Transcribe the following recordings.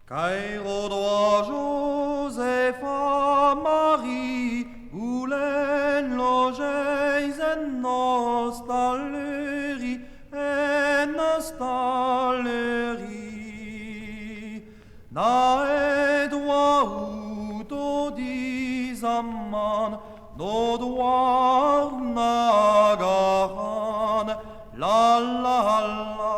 Cairo droit Joseph a Marie, Goulen logeis en nostallerie, en nostallerie. Na edwa ut odisamman, no doar nagahan, la la la.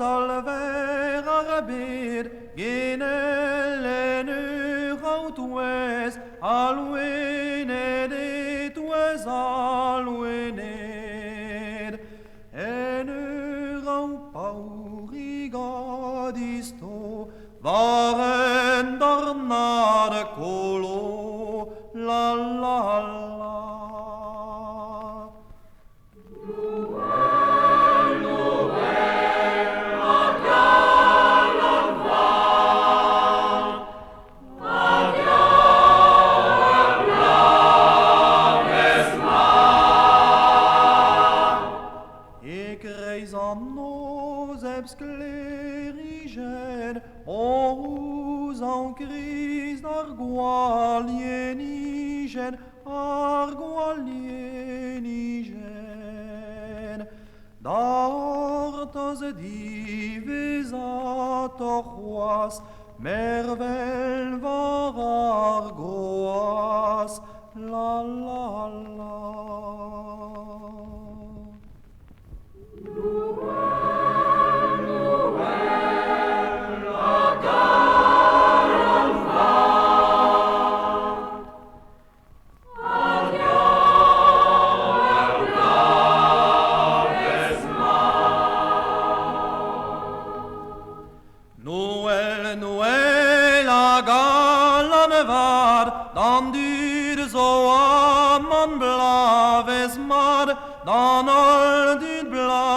Salver arabir, genelen out west, alwened et was alwened, en rau paurigadisto, waren darnade colo, la la la. Nos ebsclerigen, os en crise argualienigen, argualienigen. Dartas divisator huas, mervel var argoas, la la la. Noël, Noël, a galan var, dan dyr så man blaves mar, dan all dyd blaves